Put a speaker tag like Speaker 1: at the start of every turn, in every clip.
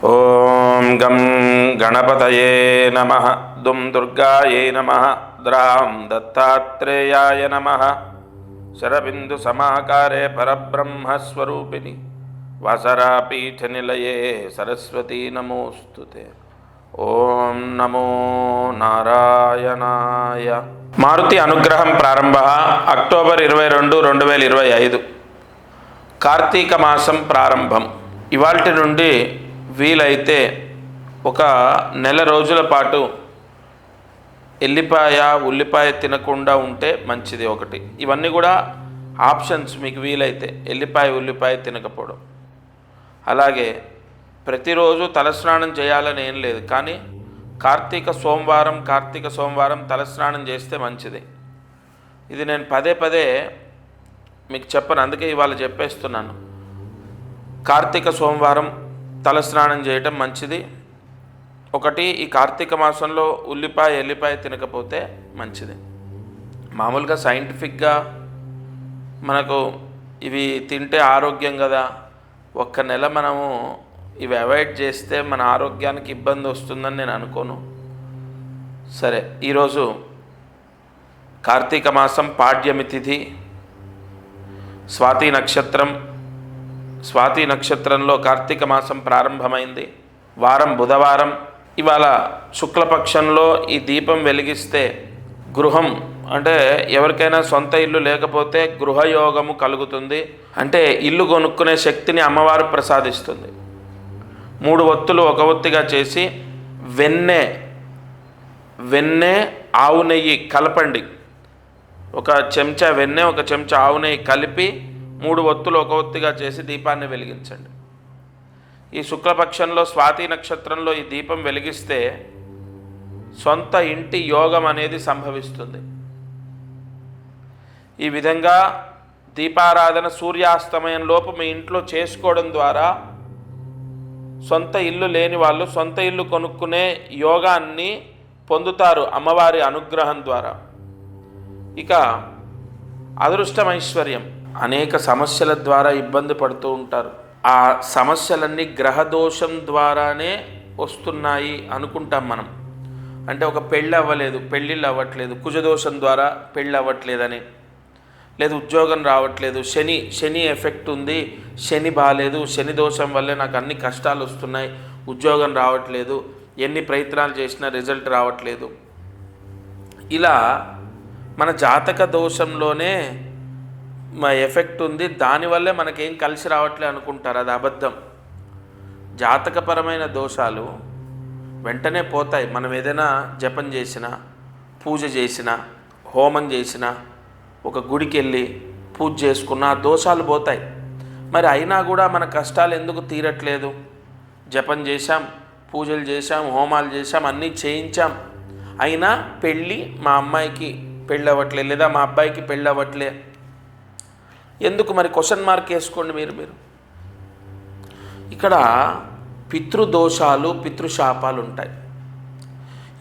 Speaker 1: ఓం గం గణపతయే నమః దుం దుర్గాయై నమః ద్రాం దత్తాత్రేయాయ నమః శరబిందు సమాకారే పరబ్రహ్మస్వరూపిణి వాసరాపీఠనిలయే సరస్వతీ నమోస్తుతే. ఓం నమో నారాయణాయ. మారుతి అనుగ్రహం ప్రారంభ అక్టోబర్ 22, 2025. కార్తీక మాసం ప్రారంభం. ఇవాల్టి నుండి వీలైతే ఒక నెల రోజుల పాటు ఎల్లిపాయ ఉల్లిపాయ తినకుండా ఉంటే మంచిది. ఒకటి, ఇవన్నీ కూడా ఆప్షన్స్ మీకు వీలైతే. ఎల్లిపాయ ఉల్లిపాయ తినకపోవడం, అలాగే ప్రతిరోజు తలస్నానం చేయాలని ఏం లేదు, కానీ కార్తీక సోమవారం తలస్నానం చేస్తే మంచిది. ఇది నేను పదే పదే మీకు చెప్పను, అందుకే ఇవాళ చెప్పేస్తున్నాను. కార్తీక సోమవారం తలస్నానం చేయటం మంచిది. ఒకటి, ఈ కార్తీక మాసంలో ఎల్లిపాయ తినకపోతే మంచిది. మామూలుగా సైంటిఫిక్గా మనకు ఇవి తింటే ఆరోగ్యం కదా, ఒక్క నెల మనము ఇవి అవాయిడ్ చేస్తే మన ఆరోగ్యానికి ఇబ్బంది వస్తుందని నేను అనుకోను. సరే, ఈరోజు కార్తీక మాసం పాడ్యమి తిథి, స్వాతి నక్షత్రంలో కార్తీక మాసం ప్రారంభమైంది. వారం బుధవారం. ఇవాళ శుక్లపక్షంలో ఈ దీపం వెలిగిస్తే గృహం అంటే ఎవరికైనా సొంత ఇల్లు లేకపోతే గృహయోగము కలుగుతుంది. అంటే ఇల్లు కొనుక్కునే శక్తిని అమ్మవారు ప్రసాదిస్తుంది. 3 ఒత్తులు ఒక ఒత్తిగా చేసి వెన్నె ఆవు నెయ్యి కలపండి. ఒక చెంచా వెన్నె, ఒక చెంచా ఆవు నెయ్యి కలిపి 3 ఒత్తులు ఒక ఒత్తిగా చేసి దీపాన్ని వెలిగించండి. ఈ శుక్లపక్షంలో స్వాతి నక్షత్రంలో ఈ దీపం వెలిగిస్తే సొంత ఇంటి యోగం అనేది సంభవిస్తుంది. ఈ విధంగా దీపారాధన సూర్యాస్తమయం లోపు మీ ఇంట్లో చేసుకోవడం ద్వారా సొంత ఇల్లు లేని వాళ్ళు సొంత ఇల్లు కొనుక్కునే యోగాన్ని పొందుతారు అమ్మవారి అనుగ్రహం ద్వారా. ఇక అదృష్టం, ఐశ్వర్యం. అనేక సమస్యల ద్వారా ఇబ్బంది పడుతూ ఉంటారు. ఆ సమస్యలన్నీ గ్రహదోషం ద్వారానే వస్తున్నాయి అనుకుంటాం మనం. అంటే ఒక పెళ్ళిళ్ళు అవ్వట్లేదు, కుజదోషం ద్వారా పెళ్ళి అవ్వట్లేదని, లేదు ఉద్యోగం రావట్లేదు, శని ఎఫెక్ట్ ఉంది, శని బాగాలేదు, శని దోషం వల్లే నాకు అన్ని కష్టాలు వస్తున్నాయి, ఉద్యోగం రావట్లేదు, ఎన్ని ప్రయత్నాలు చేసినా రిజల్ట్ రావట్లేదు. ఇలా మన జాతక దోషంలోనే మా ఎఫెక్ట్ ఉంది, దానివల్లే మనకేం కలిసి రావట్లే అనుకుంటారు. అది అబద్ధం. జాతకపరమైన దోషాలు వెంటనే పోతాయి. మనం ఏదైనా జపం చేసినా, పూజ చేసినా, హోమం చేసినా, ఒక గుడికి వెళ్ళి పూజ చేసుకున్నా దోషాలు పోతాయి. మరి అయినా కూడా మన కష్టాలు ఎందుకు తీరట్లేదు? జపం చేశాం, పూజలు చేశాం, హోమాలు చేశాం, అన్నీ చేయించాం, అయినా మా అమ్మాయికి పెళ్ళి అవ్వట్లేదు, లేదా మా అబ్బాయికి పెళ్ళి అవ్వట్లే ఎందుకు? మరి క్వశ్చన్ మార్క్ వేసుకోండి మీరు. ఇక్కడ పితృదోషాలు, పితృశాపాలు ఉంటాయి.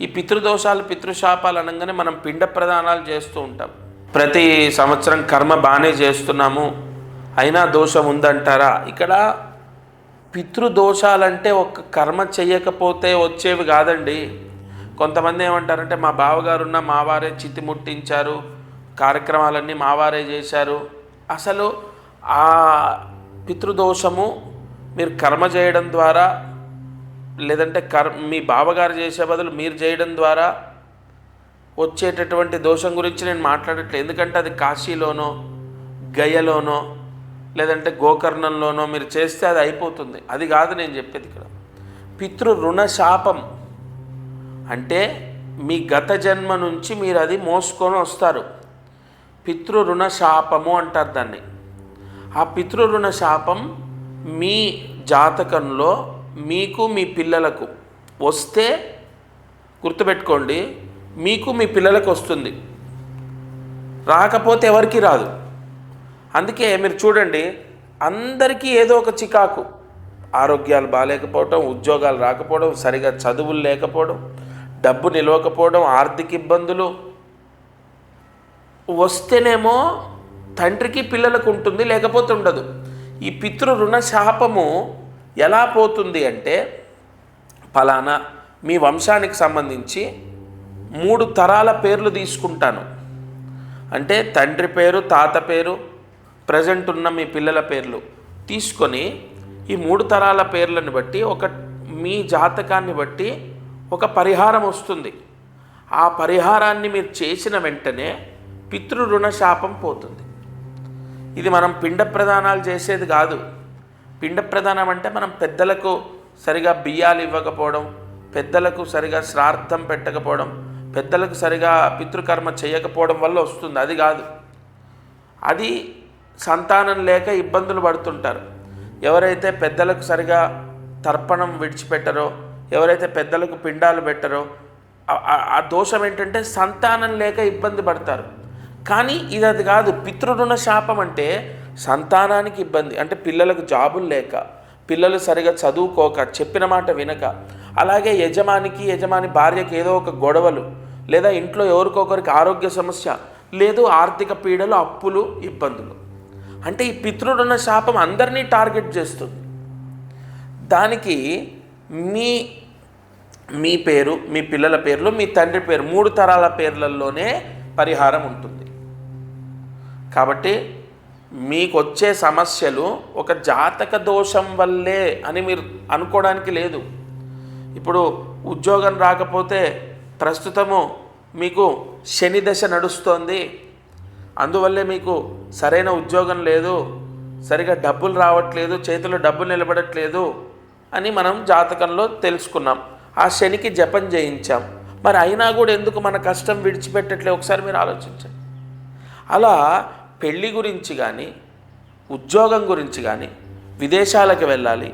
Speaker 1: ఈ పితృశాపాలు అనగానే మనం పిండ ప్రదానాలు చేస్తూ ఉంటాం. ప్రతి సంవత్సరం కర్మ బాగానే చేస్తున్నాము, అయినా దోషం ఉందంటారా? ఇక్కడ పితృదోషాలంటే ఒక కర్మ చేయకపోతే వచ్చేవి కాదండి. కొంతమంది ఏమంటారంటే మా బావగారున్న మావారే చితి ముట్టించారు, కార్యక్రమాలన్నీ మావారే చేశారు. అసలు ఆ పితృదోషము మీరు కర్మ చేయడం ద్వారా, లేదంటే మీ బావగారు చేసే బదులు మీరు చేయడం ద్వారా వచ్చేటటువంటి దోషం గురించి నేను మాట్లాడట్లేదు. ఎందుకంటే అది కాశీలోనో, గయలోనో, లేదంటే గోకర్ణంలోనో మీరు చేస్తే అది అయిపోతుంది. అది కాదు నేను చెప్పేది. ఇక్కడ పితృ రుణ శాపం అంటే మీ గత జన్మ నుంచి మీరు అది మోసుకొని వస్తారు. పితృ రుణ శాపము అంటారు దాన్ని. ఆ పితృ రుణ శాపం మీ జాతకంలో మీకు, మీ పిల్లలకు వస్తే గుర్తుపెట్టుకోండి, మీకు మీ పిల్లలకు వస్తుంది, రాకపోతే ఎవరికి రాదు. అందుకే మీరు చూడండి, అందరికీ ఏదో ఒక చికాకు, ఆరోగ్యాలు బాగాలేకపోవడం, ఉద్యోగాలు రాకపోవడం, సరిగా చదువులు లేకపోవడం, డబ్బు నిలవకపోవడం, ఆర్థిక ఇబ్బందులు వస్తేనేమో తండ్రికి పిల్లలకు ఉంటుంది, లేకపోతే ఉండదు. ఈ పితృ రుణ శాపము ఎలా పోతుంది అంటే, పలానా మీ వంశానికి సంబంధించి 3 తరాల పేర్లు తీసుకుంటాను. అంటే తండ్రి పేరు, తాత పేరు, ప్రజెంట్ ఉన్న మీ పిల్లల పేర్లు తీసుకొని ఈ 3 తరాల పేర్లను బట్టి మీ జాతకాన్ని బట్టి ఒక పరిహారం వస్తుంది. ఆ పరిహారాన్ని మీరు చేసిన వెంటనే పితృ రుణ శాపం పోతుంది. ఇది మనం పిండ ప్రదానాలు చేసేది కాదు. పిండ ప్రదానం అంటే మనం పెద్దలకు సరిగా బియ్యాలు ఇవ్వకపోవడం, పెద్దలకు సరిగా శ్రాద్ధం పెట్టకపోవడం, పెద్దలకు సరిగా పితృకర్మ చేయకపోవడం వల్ల వస్తుంది. అది కాదు. అది సంతానం లేక ఇబ్బందులు పడుతుంటారు. ఎవరైతే పెద్దలకు సరిగా తర్పణం విడిచిపెట్టరో, ఎవరైతే పెద్దలకు పిండాలు పెట్టరో, ఆ దోషం ఏంటంటే సంతానం లేక ఇబ్బంది పడతారు. కానీ అది కాదు. పితృరుణ శాపం అంటే సంతానానికి ఇబ్బంది, అంటే పిల్లలకు జాబులు లేక, పిల్లలు సరిగా చదువుకోక, చెప్పిన మాట వినక, అలాగే యజమాని భార్యకి ఏదో ఒక గొడవలు, లేదా ఇంట్లో ఎవరికొకరికి ఆరోగ్య సమస్య, లేదు ఆర్థిక పీడలు, అప్పులు, ఇబ్బందులు. అంటే ఈ పితృరుణ శాపం అందరినీ టార్గెట్ చేస్తుంది. దానికి మీ పేరు, మీ పిల్లల పేర్లు, మీ తండ్రి పేరు 3 తరాల పేర్లలోనే పరిహారం ఉంటుంది. కాబట్టి మీకు వచ్చే సమస్యలు ఒక జాతక దోషం వల్లే అని మీరు అనుకోవడానికి లేదు. ఇప్పుడు ఉద్యోగం రాకపోతే ప్రస్తుతము మీకు శని దశ నడుస్తోంది, అందువల్లే మీకు సరైన ఉద్యోగం లేదు, సరిగా డబ్బులు రావట్లేదు, చేతిలో డబ్బు నిలబడట్లేదు అని మనం జాతకంలో తెలుసుకున్నాం. ఆ శనికి జపం చేయించాం. మరి అయినా కూడా ఎందుకు మన కష్టం విడిచిపెట్టట్లేదు? ఒకసారి మీరు ఆలోచించండి. అలా పెళ్ళి గురించి కానీ, ఉద్యోగం గురించి కానీ, విదేశాలకు వెళ్ళాలి,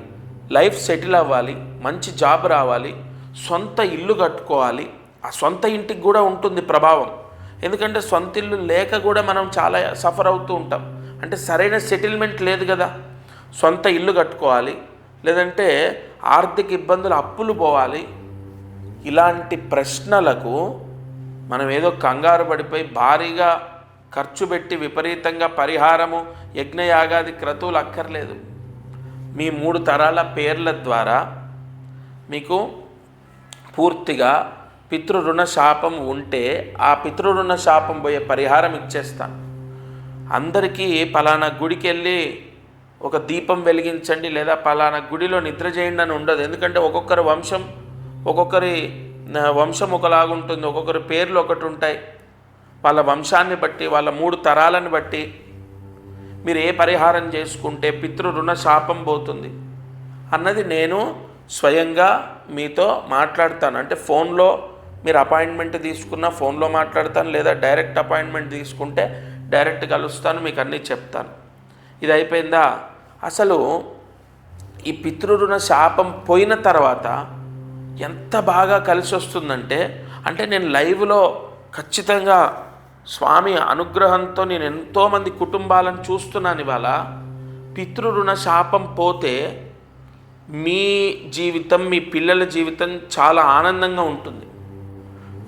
Speaker 1: లైఫ్ సెటిల్ అవ్వాలి, మంచి జాబ్ రావాలి, సొంత ఇల్లు కట్టుకోవాలి. ఆ సొంత ఇంటికి కూడా ఉంటుంది ప్రభావం. ఎందుకంటే సొంత ఇల్లు లేక కూడా మనం చాలా సఫర్ అవుతూ ఉంటాం. అంటే సరైన సెటిల్మెంట్ లేదు కదా. సొంత ఇల్లు కట్టుకోవాలి, లేదంటే ఆర్థిక ఇబ్బందులు, అప్పులు పోవాలి. ఇలాంటి ప్రశ్నలకు మనం ఏదో కంగారు పడిపోయి భారీగా ఖర్చు పెట్టి విపరీతంగా పరిహారము, యజ్ఞయాగాది క్రతువులు అక్కర్లేదు. మీ 3 తరాల పేర్ల ద్వారా మీకు పూర్తిగా పితృరుణ శాపం ఉంటే ఆ పితృరుణ శాపం పోయే పరిహారం ఇచ్చేస్తాను. అందరికీ పలానా గుడికి వెళ్ళి ఒక దీపం వెలిగించండి, లేదా పలానా గుడిలో నిద్ర చేయండి అని ఉండదు. ఎందుకంటే ఒక్కొక్కరి వంశం ఒకలాగుంటుంది, ఒక్కొక్కరి పేర్లు ఒకటి ఉంటాయి. వాళ్ళ వంశాన్ని బట్టి, వాళ్ళ 3 తరాలను బట్టి మీరు ఏ పరిహారం చేసుకుంటే పితృరుణ శాపం పోతుంది అన్నది నేను స్వయంగా మీతో మాట్లాడతాను. అంటే ఫోన్లో మీరు అపాయింట్మెంట్ తీసుకున్న ఫోన్లో మాట్లాడతాను, లేదా డైరెక్ట్ అపాయింట్మెంట్ తీసుకుంటే డైరెక్ట్ కలుస్తాను, మీకు అన్నీ చెప్తాను. ఇది అయిపోయిందా? అసలు ఈ పితృరుణ శాపం పోయిన తర్వాత ఎంత బాగా కలిసి వస్తుందంటే, అంటే నేను లైవ్లో ఖచ్చితంగా స్వామి అనుగ్రహంతో నేను ఎంతోమంది కుటుంబాలను చూస్తున్నాను. ఇవాళ పితృరుణ శాపం పోతే మీ జీవితం, మీ పిల్లల జీవితం చాలా ఆనందంగా ఉంటుంది.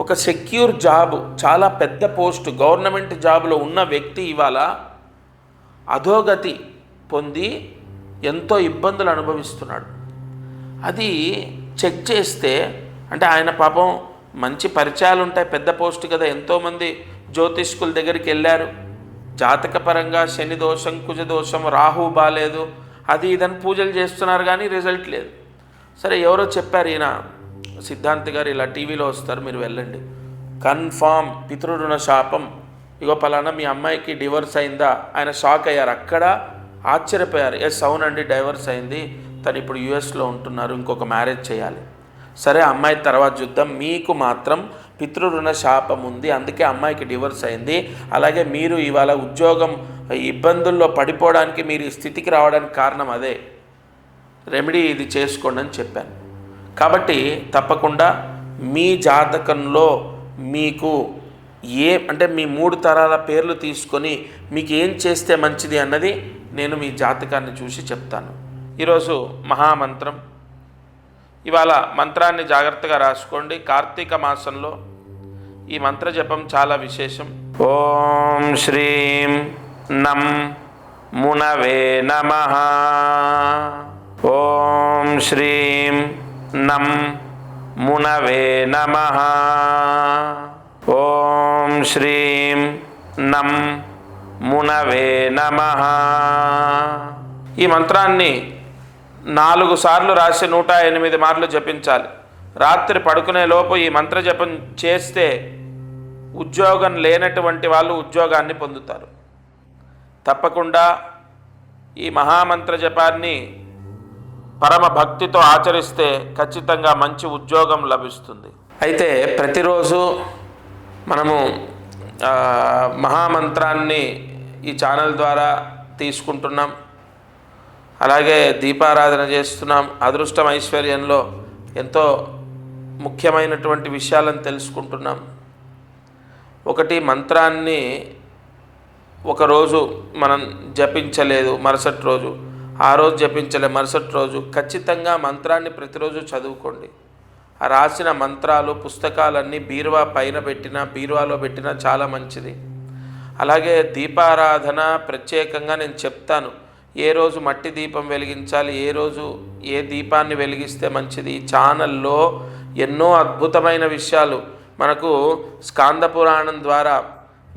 Speaker 1: ఒక సెక్యూర్ జాబ్, చాలా పెద్ద పోస్ట్, గవర్నమెంట్ జాబ్లో ఉన్న వ్యక్తి ఇవాళ అధోగతి పొంది ఎంతో ఇబ్బందులు అనుభవిస్తున్నాడు. అది చెక్ చేస్తే అంటే ఆయన పాపం మంచి పరిచయాలు ఉంటాయి, పెద్ద పోస్ట్ కదా, ఎంతోమంది జ్యోతిష్కుల దగ్గరికి వెళ్ళారు. జాతకపరంగా శని దోషం, కుజ దోషం, రాహు బాలేదు, అది ఇదని పూజలు చేస్తున్నారు, కానీ రిజల్ట్ లేదు. సరే ఎవరో చెప్పారు, ఈయన సిద్ధాంత్ గారు ఇలా టీవీలో వస్తారు, మీరు వెళ్ళండి, కన్ఫామ్ పితృరుణ శాపం, ఇగో పలానా మీ అమ్మాయికి డివోర్స్ అయిందా? ఆయన షాక్ అయ్యారు, అక్కడ ఆశ్చర్యపోయారు. ఎస్ అవునండి, డైవర్స్ అయింది, తను ఇప్పుడు యుఎస్లో ఉంటున్నారు, ఇంకొక మ్యారేజ్ చేయాలి. సరే అమ్మాయి తర్వాత చూద్దాం, మీకు మాత్రం పితృరుణ శాపం ఉంది, అందుకే అమ్మాయికి డివోర్స్ అయింది. అలాగే మీరు ఇవాళ ఉద్యోగం ఇబ్బందుల్లో పడిపోవడానికి, మీరు ఈ స్థితికి రావడానికి కారణం అదే, రెమెడీ ఇది చేసుకోండి అని చెప్పాను. కాబట్టి తప్పకుండా మీ జాతకంలో మీకు అంటే మీ 3 తరాల పేర్లు తీసుకొని మీకు ఏం చేస్తే మంచిది అన్నది నేను మీ జాతకాన్ని చూసి చెప్తాను. ఈరోజు మహామంత్రం, ఇవాళ మంత్రాన్ని జాగ్రత్తగా రాసుకోండి. కార్తీక మాసంలో ఈ మంత్ర జపం చాలా విశేషం. ఓం శ్రీం నం మునవే నమః. ఓం శ్రీం నం మునవే నమః. ఓం శ్రీం నం మునవే నమః. ఈ మంత్రాన్ని 4 సార్లు రాసి 108 మార్లు జపించాలి. రాత్రి పడుకునే లోపు ఈ మంత్ర జపం చేస్తే ఉద్యోగం లేనటువంటి వాళ్ళు ఉద్యోగాన్ని పొందుతారు. తప్పకుండా ఈ మహామంత్ర జపాన్ని పరమ భక్తితో ఆచరిస్తే ఖచ్చితంగా మంచి ఉద్యోగం లభిస్తుంది. అయితే ప్రతిరోజు మనము మహామంత్రాన్ని ఈ ఛానల్ ద్వారా తీసుకుంటున్నాం. అలాగే దీపారాధన చేస్తున్నాం. అదృష్టం ఐశ్వర్యంలో ఎంతో ముఖ్యమైనటువంటి విషయాలను తెలుసుకుంటున్నాం. ఒకటి, మంత్రాన్ని ఒకరోజు మనం జపించలేదు, మరుసటి రోజు ఆ రోజు జపించలేదు, మరుసటి రోజు ఖచ్చితంగా మంత్రాన్ని ప్రతిరోజు చదువుకోండి. ఆ రాసిన మంత్రాలు పుస్తకాలన్నీ బీరువా పైన పెట్టినా బీరువాలో పెట్టినా చాలా మంచిది. అలాగే దీపారాధన ప్రత్యేకంగా నేను చెప్తాను. ఏ రోజు మట్టి దీపం వెలిగించాలి, ఏ రోజు ఏ దీపాన్ని వెలిగిస్తే మంచిది. ఈ ఛానల్లో ఎన్నో అద్భుతమైన విషయాలు మనకు స్కాంద పురాణం ద్వారా,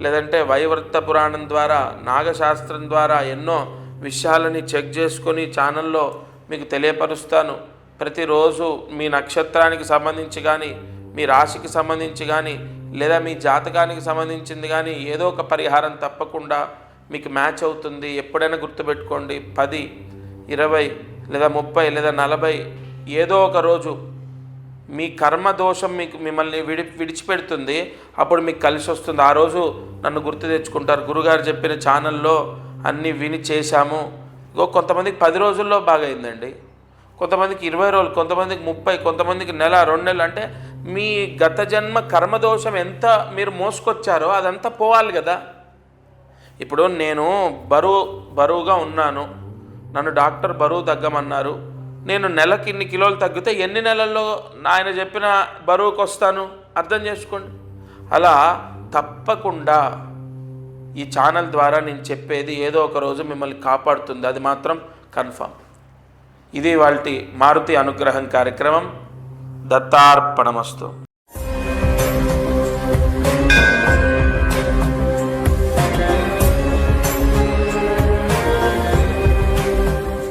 Speaker 1: లేదంటే వైవర్త పురాణం ద్వారా, నాగశాస్త్రం ద్వారా ఎన్నో విషయాలని చెక్ చేసుకొని ఛానల్లో మీకు తెలియపరుస్తాను. ప్రతిరోజు మీ నక్షత్రానికి సంబంధించి కానీ, మీ రాశికి సంబంధించి కానీ, లేదా మీ జాతకానికి సంబంధించింది కానీ ఏదో ఒక పరిహారం తప్పకుండా మీకు మ్యాచ్ అవుతుంది. ఎప్పుడైనా గుర్తుపెట్టుకోండి. 10, 20 లేదా 30 లేదా 40 ఏదో ఒక రోజు మీ కర్మ దోషం మిమ్మల్ని విడిచిపెడుతుంది. అప్పుడు మీకు కలిసి వస్తుంది. ఆ రోజు నన్ను గుర్తు తెచ్చుకుంటారు. గురుగారు చెప్పిన ఛానల్లో అన్నీ విని చేశాము. కొంతమందికి 10 రోజుల్లో బాగా అయిందండి, కొంతమందికి 20 రోజులు, కొంతమందికి 30, కొంతమందికి నెల 2 నెలలు. అంటే మీ గత జన్మ కర్మదోషం ఎంత మీరు మోసుకొచ్చారో అదంతా పోవాలి కదా. ఇప్పుడు నేను బరువుగా ఉన్నాను, నన్ను డాక్టర్ బరువు తగ్గమన్నారు. నేను నెలకి ఇన్ని కిలోలు తగ్గితే ఎన్ని నెలల్లో ఆయన చెప్పిన బరువుకు వస్తాను అర్థం చేసుకోండి. అలా తప్పకుండా ఈ ఛానల్ ద్వారా నేను చెప్పేది ఏదో ఒక రోజు మిమ్మల్ని కాపాడుతుంది, అది మాత్రం కన్ఫర్మ్. ఇది వాల్టి మారుతి అనుగ్రహం కార్యక్రమం. దత్తార్పణమస్తు.